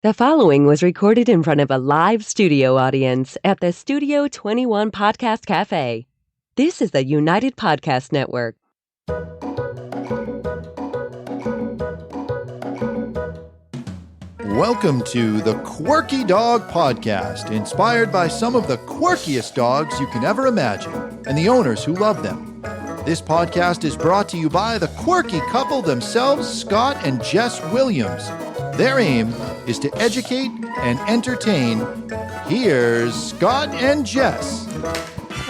The following was recorded in front of a live studio audience at the Studio 21 Podcast Cafe. This is the United Podcast Network. Welcome to the Quirky Dog Podcast, inspired by some of the quirkiest dogs you can ever imagine and the owners who love them. This podcast is brought to you by the quirky couple themselves, Scott and Jess Williams. Their aim is to educate and entertain. Here's Scott and Jess.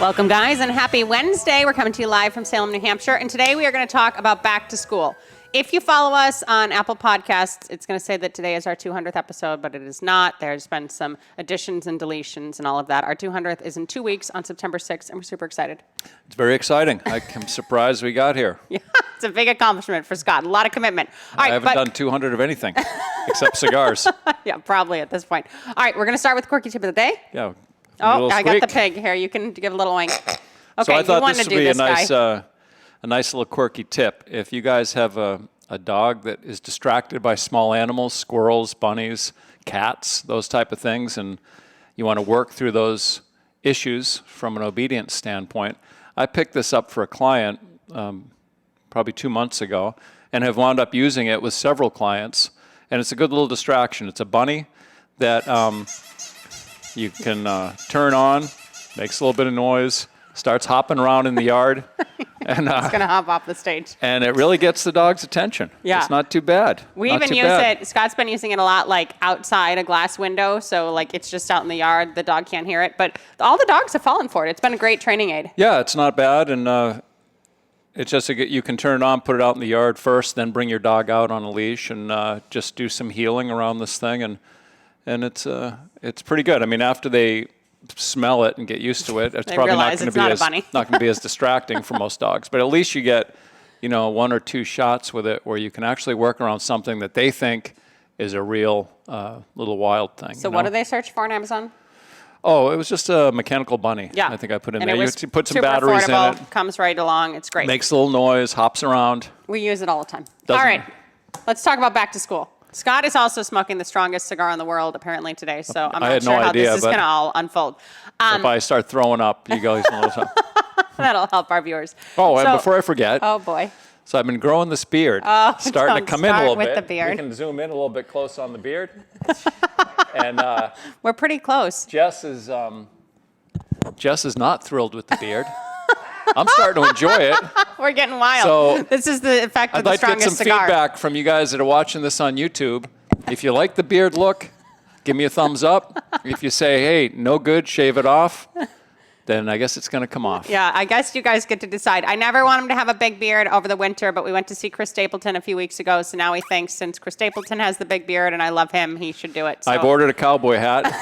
Welcome, guys, and happy Wednesday. We're coming to you live from Salem, New Hampshire, and today we are going to talk about back to school. If you follow us on Apple Podcasts, it's going to say that today is our 200th episode, but it is not. There's been some additions and deletions and all of that. Our 200th is in 2 weeks on September 6th, and we're super excited. It's very exciting. I'm surprised we got here. Yeah, it's a big accomplishment for Scott. A lot of commitment. All right, I haven't done 200 of anything except cigars. Yeah, probably at this point. All right, we're going to start with Quirky Tip of the Day. Yeah. Oh, I got the pig here. You can give a little oink. Okay, so I thought you this would be a nice little quirky tip. If you guys have a dog that is distracted by small animals, squirrels, bunnies, cats, those type of things, and you want to work through those issues from an obedience standpoint, I picked this up for a client probably 2 months ago and have wound up using it with several clients, and it's a good little distraction. It's a bunny that you can turn on, makes a little bit of noise, starts hopping around in the yard. And it's going to hop off the stage. And it really gets the dog's attention. Yeah. It's not too bad. We even use it. Scott's been using it a lot, like outside a glass window. So like it's just out in the yard. The dog can't hear it. But all the dogs have fallen for it. It's been a great training aid. Yeah, it's not bad. And it's just you can turn it on, put it out in the yard first, then bring your dog out on a leash and just do some healing around this thing. And it's pretty good. I mean, after they smell it and get used to it, it's probably not going to be as distracting for most dogs. But at least you get, 1 or 2 shots with it where you can actually work around something that they think is a real little wild thing. So what do they search for on Amazon? Oh, it was just a mechanical bunny. Yeah. I think I put in and there. You put some batteries in it. Comes right along. It's great. Makes a little noise, hops around. We use it all the time. All right. Let's talk about back to school. Scott is also smoking the strongest cigar in the world, apparently, today. So I'm not sure how this is going to all unfold. If I start throwing up, you guys know what's up. That'll help our viewers. Oh, and before I forget. Oh, boy. So I've been growing this beard. Oh, starting to come in a little bit. The beard. We can zoom in a little bit close on the beard. And we're pretty close. Jess is not thrilled with the beard. I'm starting to enjoy it. We're getting wild. So this is the effect of the strongest cigar. I'd like to get some feedback from you guys that are watching this on YouTube. If you like the beard look, give me a thumbs up. If you say, hey, no good, shave it off, then I guess it's going to come off. Yeah, I guess you guys get to decide. I never want him to have a big beard over the winter, but we went to see Chris Stapleton a few weeks ago, so now he thinks since Chris Stapleton has the big beard and I love him, he should do it. So. I've ordered a cowboy hat.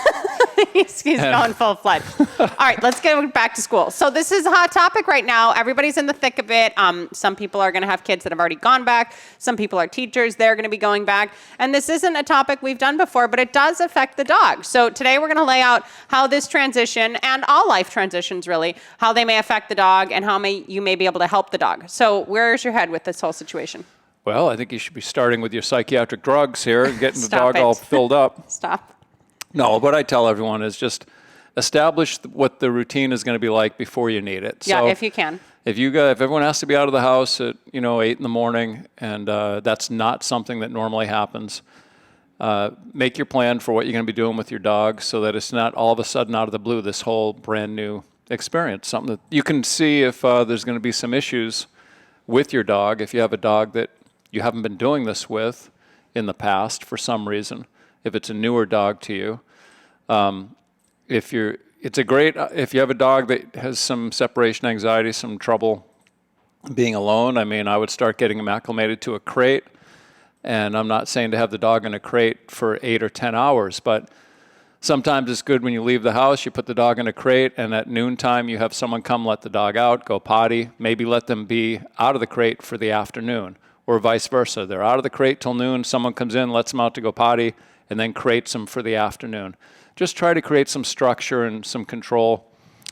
He's going full-fledged. All right, let's get back to school. So this is a hot topic right now. Everybody's in the thick of it. Some people are going to have kids that have already gone back. Some people are teachers. They're going to be going back. And this isn't a topic we've done before, but it does affect the dog. So today we're going to lay out how this transition, and all life transitions really, how they may affect the dog and how you may be able to help the dog. So where's your head with this whole situation? Well, I think you should be starting with your psychiatric drugs here and getting the dog all filled up. Stop. No, what I tell everyone is just establish what the routine is going to be like before you need it. Yeah, so if you can. If everyone has to be out of the house at 8 in the morning, and that's not something that normally happens, make your plan for what you're going to be doing with your dog so that it's not all of a sudden out of the blue this whole brand new experience. Something that you can see if there's going to be some issues with your dog. If you have a dog that you haven't been doing this with in the past for some reason. If it's a newer dog to you, if you have a dog that has some separation anxiety, some trouble being alone, I would start getting him acclimated to a crate. And I'm not saying to have the dog in a crate for 8 or 10 hours, but sometimes it's good when you leave the house, you put the dog in a crate, and at noontime you have someone come let the dog out, go potty, maybe let them be out of the crate for the afternoon, or vice versa. They're out of the crate till noon, someone comes in, lets them out to go potty, and then crates them for the afternoon. Just try to create some structure and some control.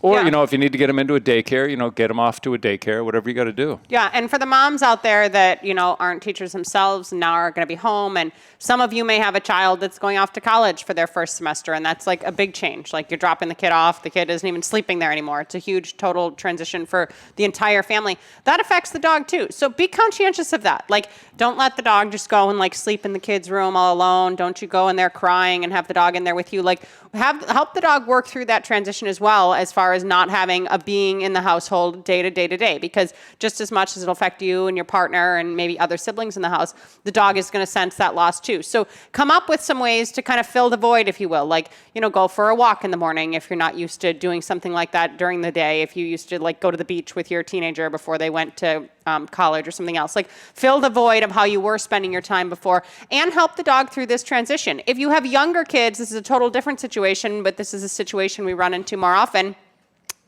Or, Yeah. if you need to get them into a daycare, get them off to a daycare, whatever you got to do. Yeah, and for the moms out there that, aren't teachers themselves and now are going to be home, and some of you may have a child that's going off to college for their first semester, and that's like a big change. Like you're dropping the kid off, the kid isn't even sleeping there anymore. It's a huge total transition for the entire family. That affects the dog too. So be conscientious of that. Like don't let the dog just go and like sleep in the kid's room all alone. Don't you go in there crying and have the dog in there with you. Like help the dog work through that transition as well, as far as not having a being in the household day to day to day, because just as much as it'll affect you and your partner and maybe other siblings in the house, the dog is going to sense that loss too. So come up with some ways to kind of fill the void, if you will. Like, go for a walk in the morning if you're not used to doing something like that during the day. If you used to like go to the beach with your teenager before they went to college or something else, like fill the void of how you were spending your time before, and help the dog through this transition. If you have younger kids, this is a total different situation, but this is a situation we run into more often.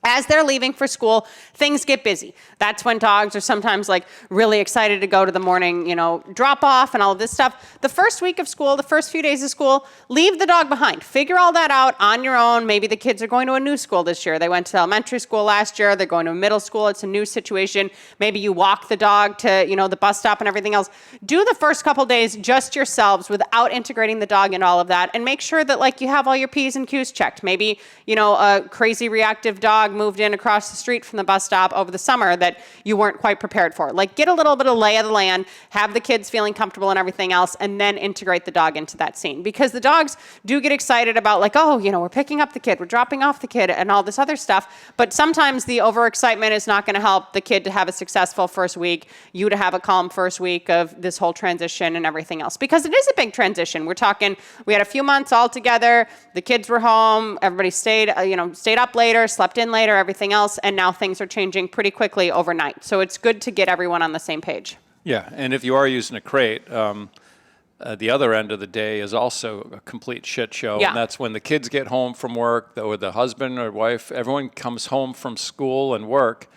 As they're leaving for school, things get busy. That's when dogs are sometimes like really excited to go to the morning, drop off and all of this stuff. The first week of school, the first few days of school, leave the dog behind. Figure all that out on your own. Maybe the kids are going to a new school this year. They went to elementary school last year. They're going to middle school. It's a new situation. Maybe you walk the dog to, the bus stop and everything else. Do the first couple days just yourselves without integrating the dog in all of that, and make sure that like you have all your P's and Q's checked. Maybe, a crazy reactive dog moved in across the street from the bus stop over the summer that you weren't quite prepared for. Like get a little bit of lay of the land, have the kids feeling comfortable and everything else, and then integrate the dog into that scene. Because the dogs do get excited about like, oh, we're picking up the kid, we're dropping off the kid and all this other stuff. But sometimes the overexcitement is not going to help the kid to have a successful first week, you to have a calm first week of this whole transition and everything else. Because it is a big transition. We're talking, we had a few months all together, the kids were home, everybody stayed up later, slept in later, everything else, and now things are changing pretty quickly overnight. So it's good to get everyone on the same page. Yeah, and if you are using a crate, the other end of the day is also a complete shit show. Yeah. And that's when the kids get home from work, or the husband or wife, everyone comes home from school and work,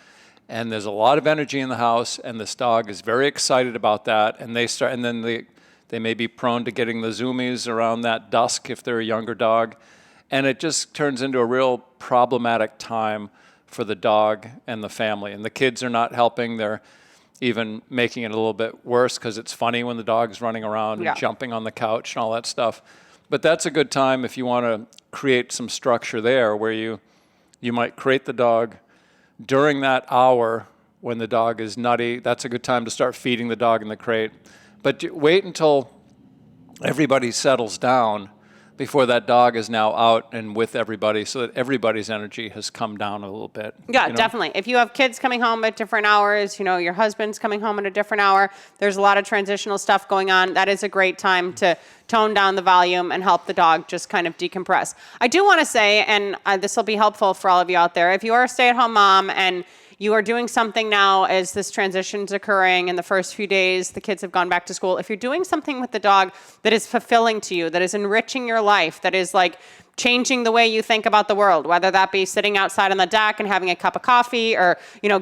and there's a lot of energy in the house, and this dog is very excited about that, and they may be prone to getting the zoomies around that dusk if they're a younger dog, and it just turns into a real problematic time for the dog and the family. And the kids are not helping. They're even making it a little bit worse because it's funny when the dog's running around and jumping on the couch and all that stuff. But that's a good time if you want to create some structure there where you might crate the dog during that hour when the dog is nutty. That's a good time to start feeding the dog in the crate. But wait until everybody settles down before that dog is now out and with everybody, so that everybody's energy has come down a little bit. Yeah, definitely. If you have kids coming home at different hours, your husband's coming home at a different hour, there's a lot of transitional stuff going on. That is a great time to tone down the volume and help the dog just kind of decompress. I do want to say, and this will be helpful for all of you out there, if you are a stay-at-home mom and you are doing something now as this transition's occurring in the first few days, the kids have gone back to school. If you're doing something with the dog that is fulfilling to you, that is enriching your life, that is like changing the way you think about the world, whether that be sitting outside on the deck and having a cup of coffee or,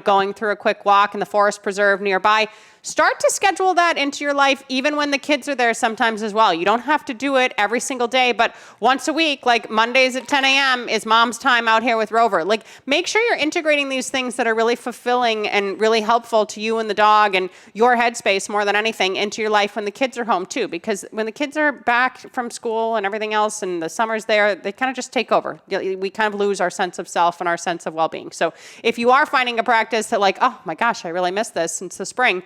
going through a quick walk in the forest preserve nearby, start to schedule that into your life even when the kids are there sometimes as well. You don't have to do it every single day, but once a week, like Mondays at 10 a.m. is mom's time out here with Rover. Like make sure you're integrating these things that are really fulfilling and really helpful to you and the dog and your headspace more than anything into your life when the kids are home too. Because when the kids are back from school and everything else and the summer's there, they kind of just take over. We kind of lose our sense of self and our sense of well-being. So if you are finding a practice that like, oh my gosh, I really missed this since the spring,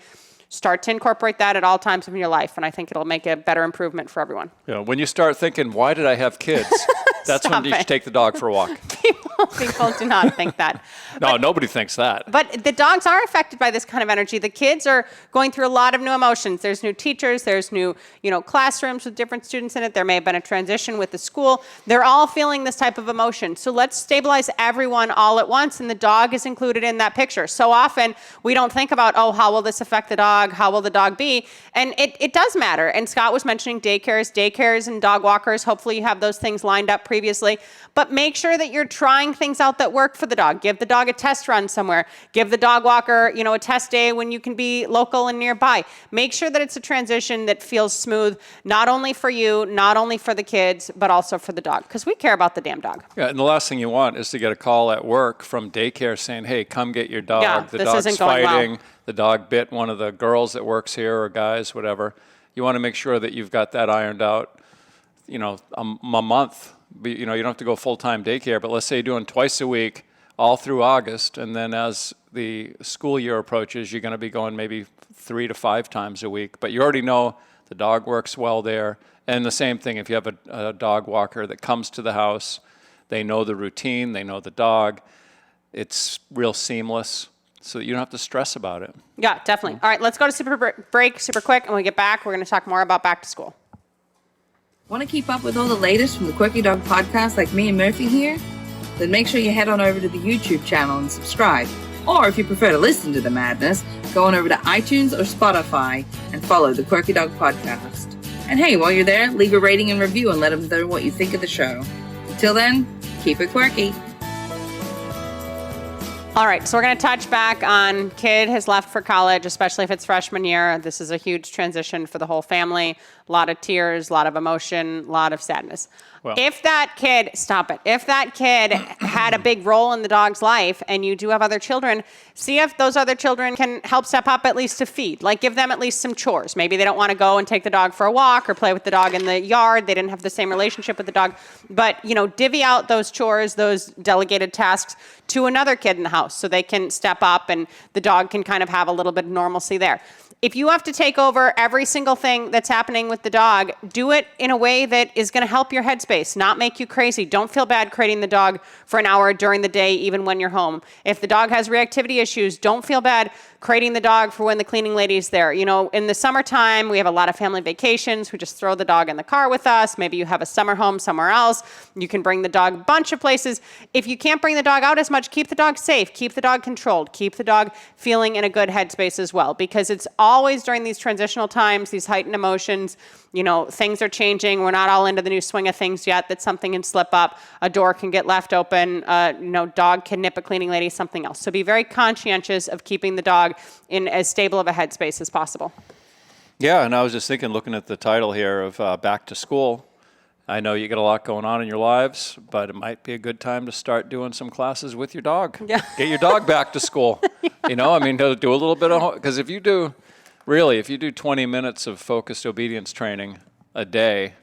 start to incorporate that at all times of your life, and I think it'll make a better improvement for everyone. Yeah, when you start thinking, why did I have kids? That's when you should take the dog for a walk. People do not think that. No, nobody thinks that. But the dogs are affected by this kind of energy. The kids are going through a lot of new emotions. There's new teachers. There's new, classrooms with different students in it. There may have been a transition with the school. They're all feeling this type of emotion. So let's stabilize everyone all at once, and the dog is included in that picture. So often we don't think about, oh, how will this affect the dog? How will the dog be? And it does matter. And Scott was mentioning daycares and dog walkers. Hopefully you have those things lined up previously. But make sure that you're trying trying things out that work for the dog. Give the dog a test run somewhere. Give the dog walker, a test day when you can be local and nearby. Make sure that it's a transition that feels smooth, not only for you, not only for the kids, but also for the dog, because we care about the damn dog. Yeah, and the last thing you want is to get a call at work from daycare saying, hey, come get your dog. Yeah, the this dog's isn't going fighting. well. The dog bit one of the girls that works here or guys, whatever. You want to make sure that you've got that ironed out, a month. You don't have to go full-time daycare, but let's say you're doing twice a week all through August, and then as the school year approaches, you're going to be going maybe 3 to 5 times a week. But you already know the dog works well there. And the same thing, if you have a dog walker that comes to the house, they know the routine, they know the dog. It's real seamless, so that you don't have to stress about it. Yeah, definitely. All right, let's go to super break super quick, and when we get back, we're going to talk more about back to school. Want to keep up with all the latest from the Quirky Dog podcast like me and Murphy here? Then make sure you head on over to the YouTube channel and subscribe. Or if you prefer to listen to the madness, go on over to iTunes or Spotify and follow the Quirky Dog podcast. And hey, while you're there, leave a rating and review and let them know what you think of the show. Until then, keep it quirky. All right, so we're going to touch back on kid has left for college, especially if it's freshman year. This is a huge transition for the whole family. A lot of tears, a lot of emotion, a lot of sadness. Well, If that kid had a big role in the dog's life and you do have other children, see if those other children can help step up at least to feed. Like give them at least some chores. Maybe they don't want to go and take the dog for a walk or play with the dog in the yard. They didn't have the same relationship with the dog. But, divvy out those chores, those delegated tasks to another kid in the house so they can step up and the dog can kind of have a little bit of normalcy there. If you have to take over every single thing that's happening with the dog, do it in a way that is going to help your headspace, not make you crazy. Don't feel bad crating the dog for an hour during the day, even when you're home. If the dog has reactivity issues, don't feel bad crating the dog for when the cleaning lady's there. In the summertime, we have a lot of family vacations. We just throw the dog in the car with us. Maybe you have a summer home somewhere else. You can bring the dog a bunch of places. If you can't bring the dog out as much, keep the dog safe, keep the dog controlled, keep the dog feeling in a good headspace as well, because it's always during these transitional times, these heightened emotions, things are changing. We're not all into the new swing of things yet, that something can slip up, a door can get left open, dog can nip a cleaning lady, something else. So be very conscientious of keeping the dog in as stable of a headspace as possible. Yeah, and I was just thinking, looking at the title here of Back to School, I know you got a lot going on in your lives, but it might be a good time to start doing some classes with your dog. Yeah. Get your dog back to school. Do a little bit of, because if you do 20 minutes of focused obedience training a day,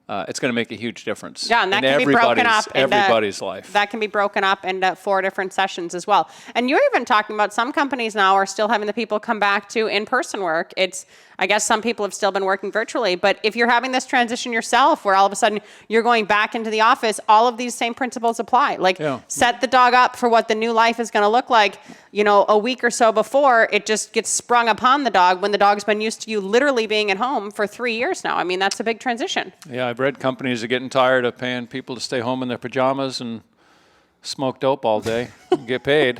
it's going to make a huge difference. Yeah, and that can be broken up into everybody's life. That can be broken up into 4 different sessions as well. And you're even talking about some companies now are still having the people come back to in-person work. I guess some people have still been working virtually, but if you're having this transition yourself where all of a sudden you're going back into the office, all of these same principles apply. Set the dog up for what the new life is going to look like, a week or so before it just gets sprung upon the dog when the dog's been used to you literally being at home for 3 years now. I mean, that's a big transition. Yeah, I've read companies are getting tired of paying people to stay home in their pajamas and smoke dope all day and get paid.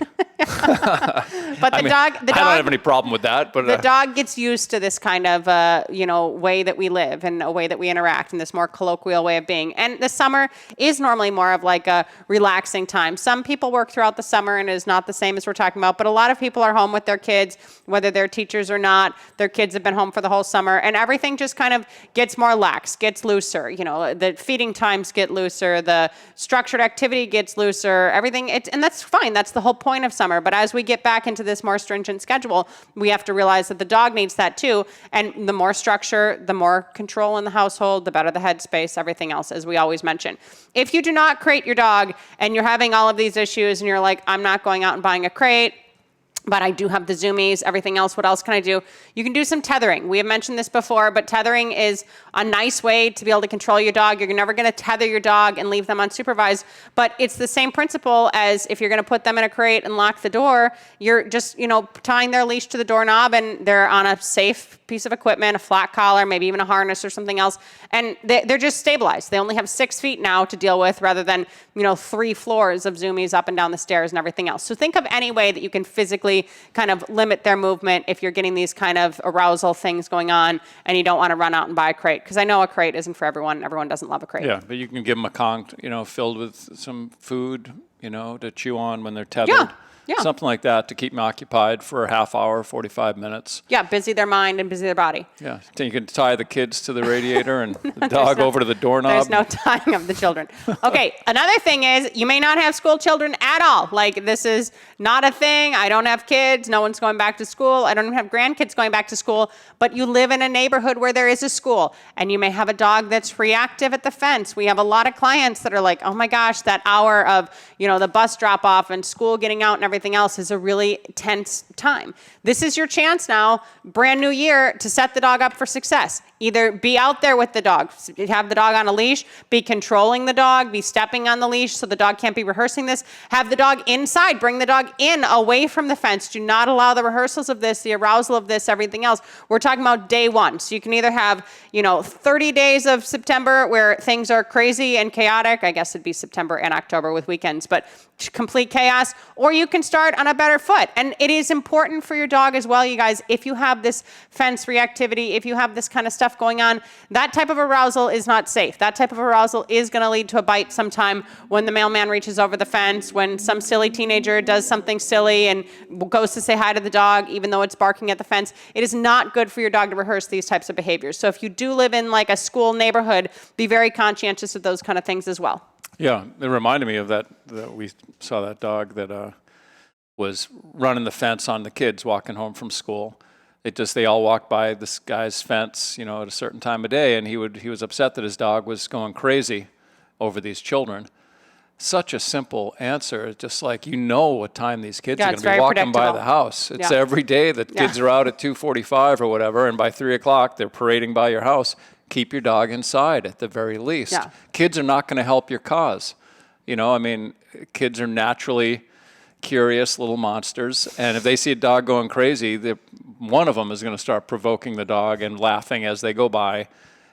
But the dog, I don't have any problem with that. But the dog gets used to this kind of, way that we live and a way that we interact and this more colloquial way of being. And the summer is normally more of like a relaxing time. Some people work throughout the summer and it is not the same as we're talking about, but a lot of people are home with their kids, whether they're teachers or not. Their kids have been home for the whole summer and everything just kind of gets more lax, gets looser. The feeding times get looser, the structured activity gets looser, everything. And that's fine. That's the whole point of summer. But as we get back into this more stringent schedule, we have to realize that the dog needs that too. And the more structure, the more control in the household, the better the headspace, everything else, as we always mention. If you do not crate your dog and you're having all of these issues and you're like, I'm not going out and buying a crate, but I do have the zoomies, everything else, what else can I do? You can do some tethering. We have mentioned this before, but tethering is a nice way to be able to control your dog. You're never going to tether your dog and leave them unsupervised, but it's the same principle as if you're going to put them in a crate and lock the door. You're just, tying their leash to the doorknob and they're on a safe piece of equipment, a flat collar, maybe even a harness or something else, and they're just stabilized. They only have 6 feet now to deal with rather than, 3 floors of zoomies up and down the stairs and everything else. So think of any way that you can physically kind of limit their movement if you're getting these kind of arousal things going on and you don't want to run out and buy a crate. Because I know a crate isn't for everyone. Everyone doesn't love a crate. Yeah, but you can give them a conch, filled with some food, to chew on when they're tethered. Yeah. Something like that to keep them occupied for a half hour, 45 minutes. Yeah, busy their mind and busy their body. Yeah, then you can tie the kids to the radiator and the dog over to the doorknob. There's no tying of the children. Okay, another thing is you may not have school children at all. Like, this is not a thing. I don't have kids. No one's going back to school. I don't even have grandkids going back to school. But you live in a neighborhood where there is a school, and you may have a dog that's reactive at the fence. We have a lot of clients that are like, oh my gosh, that hour of, the bus drop off and school getting out and everything else is a really tense time. This is your chance now, brand new year, to set the dog up for success. Either be out there with the dog, have the dog on a leash, be controlling the dog, be stepping on the leash so the dog can't be rehearsing this. Have the dog inside, bring the dog in, away from the fence. Do not allow the rehearsals of this, the arousal of this, everything else. We're talking about day one. So you can either have, 30 days of September where things are crazy and chaotic. I guess it'd be September and October with weekends, but complete chaos, or you can start on a better foot. And it is important for your dog as well, you guys, if you have this fence reactivity, if you have this kind of stuff going on, that type of arousal is not safe. That type of arousal is going to lead to a bite sometime when the mailman reaches over the fence, when some silly teenager does something silly and goes to say hi to the dog, even though it's barking at the fence. It is not good for your dog to rehearse these types of behaviors. So if you do live in like a school neighborhood, be very conscientious of those kind of things as well. Yeah, it reminded me of that we saw that dog that was running the fence on the kids walking home from school. They all walked by this guy's fence, at a certain time of day, and he was upset that his dog was going crazy over these children. Such a simple answer, just like what time these kids are going to be walking by the house. It's every day that kids are out at 2:45 or whatever, and by 3 o'clock they're parading by your house. Keep your dog inside at the very least. Yeah. Kids are not going to help your cause. Kids are naturally curious little monsters, and if they see a dog going crazy, one of them is going to start provoking the dog and laughing as they go by,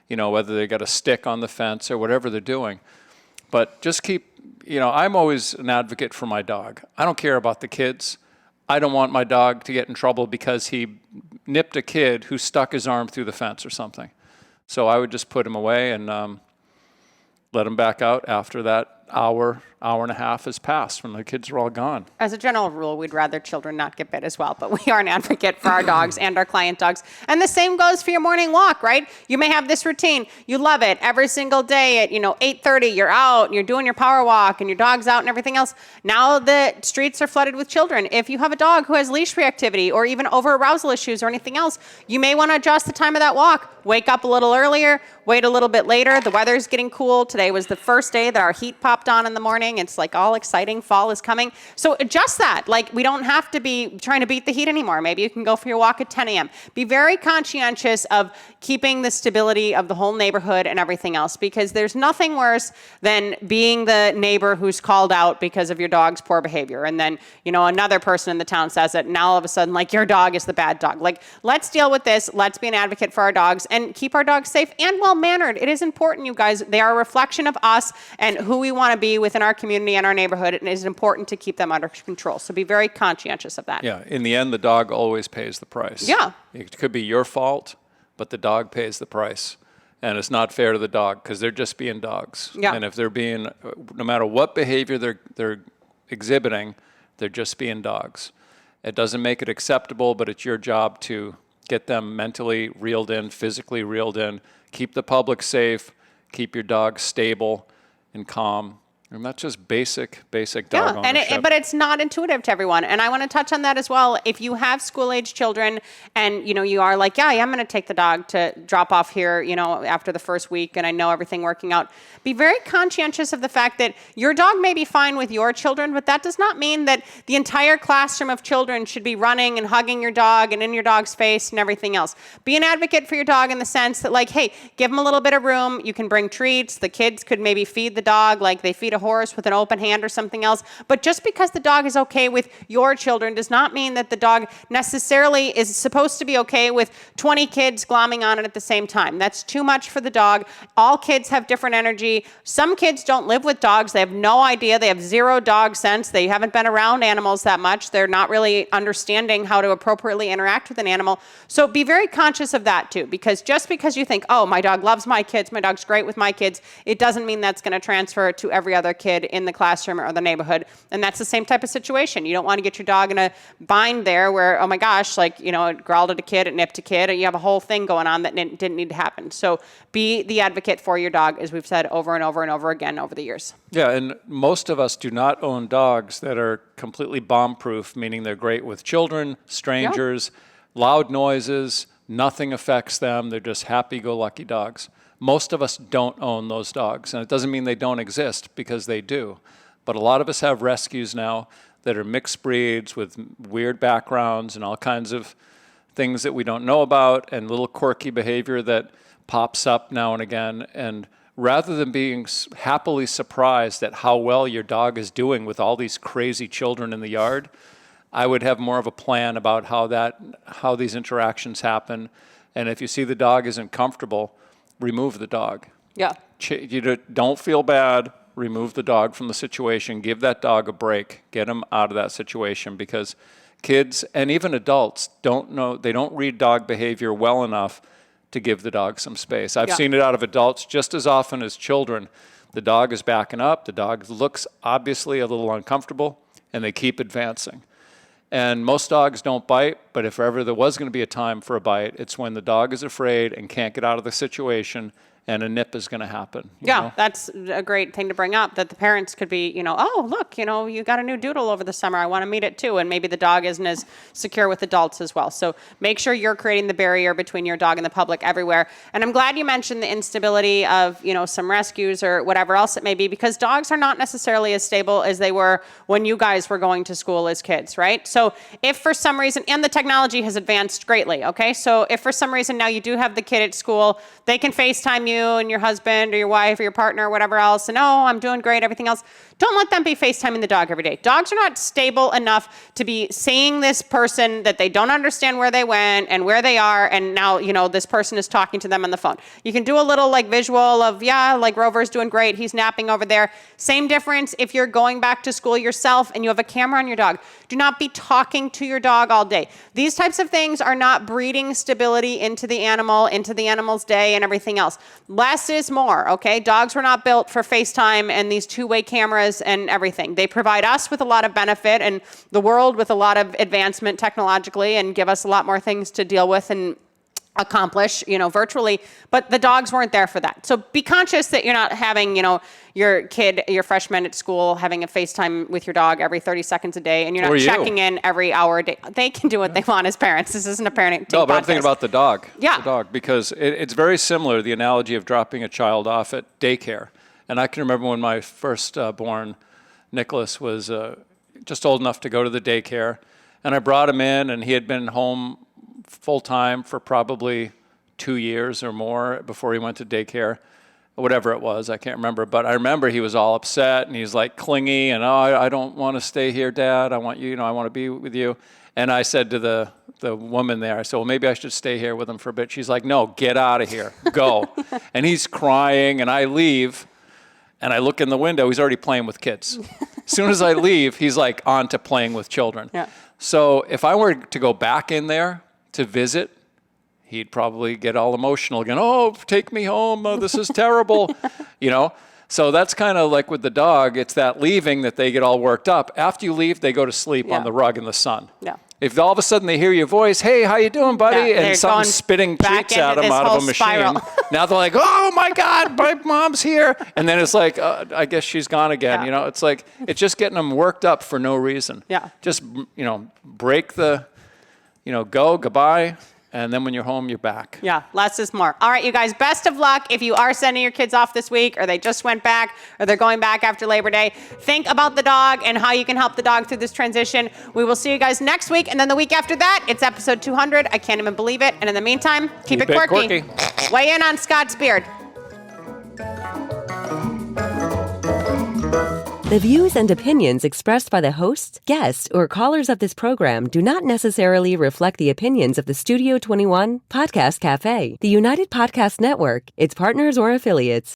whether they got a stick on the fence or whatever they're doing. But just I'm always an advocate for my dog. I don't care about the kids. I don't want my dog to get in trouble because he nipped a kid who stuck his arm through the fence or something. So I would just put him away and let him back out after that hour and a half has passed when the kids are all gone. As a general rule, we'd rather children not get bit as well, but we are an advocate for our dogs and our client dogs. And the same goes for your morning walk, right? You may have this routine. You love it. Every single day at, 8:30, you're out and you're doing your power walk and your dog's out and everything else. Now the streets are flooded with children. If you have a dog who has leash reactivity or even over-arousal issues or anything else, you may want to adjust the time of that walk. Wake up a little earlier, wait a little bit later. The weather's getting cool. Today was the first day that our heat popped on in the morning. It's like all exciting. Fall is coming. So adjust that. Like, we don't have to be trying to beat the heat anymore. Maybe you can go for your walk at 10 a.m. Be very conscientious of keeping the stability of the whole neighborhood and everything else, because there's nothing worse than being the neighbor who's called out because of your dog's poor behavior. And then, another person in the town says it, and now all of a sudden, like, your dog is the bad dog. Like, let's deal with this. Let's be an advocate for our dogs and keep our dogs safe and well-mannered. It is important, you guys. They are a reflection of us and who we want to be within our community and our neighborhood, and it is important to keep them under control. So be very conscientious of that. Yeah, in the end, the dog always pays the price. Yeah. It could be your fault, but the dog pays the price. And it's not fair to the dog because they're just being dogs. Yeah. And if they're being, no matter what behavior they're exhibiting, they're just being dogs. It doesn't make it acceptable, but it's your job to get them mentally reeled in, physically reeled in, keep the public safe, keep your dog stable and calm. And that's just basic dog ownership. But it's not intuitive to everyone. And I want to touch on that as well. If you have school-age children and, you are like, I'm going to take the dog to drop off here, after the first week, and I know everything working out, be very conscientious of the fact that your dog may be fine with your children, but that does not mean that the entire classroom of children should be running and hugging your dog and in your dog's face and everything else. Be an advocate for your dog in the sense that, like, hey, give them a little bit of room. You can bring treats. The kids could maybe feed the dog like they feed a horse with an open hand or something else. But just because the dog is okay with your children does not mean that the dog necessarily is supposed to be okay with 20 kids glomming on it at the same time. That's too much for the dog. All kids have different energy. Some kids don't live with dogs. They have no idea. They have zero dog sense. They haven't been around animals that much. They're not really understanding how to appropriately interact with an animal. So be very conscious of that too, because just because you think, oh, my dog loves my kids, my dog's great with my kids, it doesn't mean that's going to transfer to every other other kid in the classroom or the neighborhood. And that's the same type of situation. You don't want to get your dog in a bind there where, oh my gosh, like, you know, it growled at a kid, it nipped a kid, and you have a whole thing going on that didn't need to happen. So be the advocate for your dog, as we've said over and over and over again over the years. Yeah, and most of us do not own dogs that are completely bomb-proof, meaning they're great with children, strangers, loud noises, nothing affects them. They're just happy-go-lucky dogs. Most of us don't own those dogs, and it doesn't mean they don't exist, because they do. But a lot of us have rescues now that are mixed breeds with weird backgrounds and all kinds of things that we don't know about, and little quirky behavior that pops up now and again. And rather than being happily surprised at how well your dog is doing with all these crazy children in the yard, I would have more of a plan about how these interactions happen. And if you see the dog isn't comfortable, remove the dog. Yeah. You don't feel bad. Remove the dog from the situation. Give that dog a break. Get him out of that situation, because kids and even adults don't read dog behavior well enough to give the dog some space. I've seen it out of adults just as often as children. The dog is backing up. The dog looks obviously a little uncomfortable, and they keep advancing. And most dogs don't bite, but if ever there was going to be a time for a bite, it's when the dog is afraid and can't get out of the situation, and a nip is going to happen. You know? That's a great thing to bring up, that the parents could be, you know, oh, look, you know, you got a new doodle over the summer. I want to meet it too. And maybe the dog isn't as secure with adults as well. So make sure you're creating the barrier between your dog and the public everywhere. And I'm glad you mentioned the instability of, you know, some rescues or whatever else it may be, because dogs are not necessarily as stable as they were when you guys were going to school as kids, right? So if for some reason, and the technology has advanced greatly, okay? So if for some reason now you do have the kid at school, they can FaceTime you and your husband or your wife or your partner or whatever else, and oh, I'm doing great, everything else. Don't let them be FaceTiming the dog every day. Dogs are not stable enough to be seeing this person that they don't understand where they went and where they are, and now, you know, this person is talking to them on the phone. You can do a little like visual of, yeah, like Rover's doing great, he's napping over there. Same difference if you're going back to school yourself and you have a camera on your dog. Do not be talking to your dog all day. These types of things are not breeding stability into the animal's day and everything else. Less is more, okay? Dogs were not built for FaceTime and these two-way cameras and everything. They provide us with a lot of benefit and the world with a lot of advancement technologically, and give us a lot more things to deal with and accomplish, you know, virtually, but the dogs weren't there for that. So be conscious that you're not having, you know, your kid, your freshman at school, having a FaceTime with your dog every 30 seconds a day, and you're not checking in every hour a day. They can do what they want as parents. This isn't a parenting podcast. No, but I'm thinking about the dog. Yeah. The dog, because it's very similar, the analogy of dropping a child off at daycare. And I can remember when my first born, Nicholas, was just old enough to go to the daycare, and I brought him in, and he had been home full-time for probably 2 years or more before he went to daycare, whatever it was, I can't remember. But I remember he was all upset, and he's like clingy, and, oh, I don't want to stay here, Dad. I want you, I want to be with you. And I said to the woman there, I said, well, maybe I should stay here with him for a bit. She's like, no, get out of here, go. And he's crying, and I leave, and I look in the window, he's already playing with kids. As soon as I leave, he's like on to playing with children. Yeah. So if I were to go back in there to visit, he'd probably get all emotional again. Oh, take me home. Oh, this is terrible. You know? So that's kind of like with the dog. It's that leaving that they get all worked up. After you leave, they go to sleep on the rug in the sun. Yeah. If all of a sudden they hear your voice, hey, how you doing, buddy? And something's spitting treats at them out of a machine. Now they're like, oh my God, my mom's here. And then it's like, I guess she's gone again. You know, it's like, it's just getting them worked up for no reason. Yeah. Just, break the, go, goodbye. And then when you're home, you're back. Yeah, less is more. All right, you guys, best of luck if you are sending your kids off this week, or they just went back, or they're going back after Labor Day. Think about the dog and how you can help the dog through this transition. We will see you guys next week, and then the week after that, it's episode 200. I can't even believe it. And in the meantime, keep it quirky. Weigh in on Scott's beard. The views and opinions expressed by the hosts, guests, or callers of this program do not necessarily reflect the opinions of the Studio 21 Podcast Cafe, the United Podcast Network, its partners, or affiliates.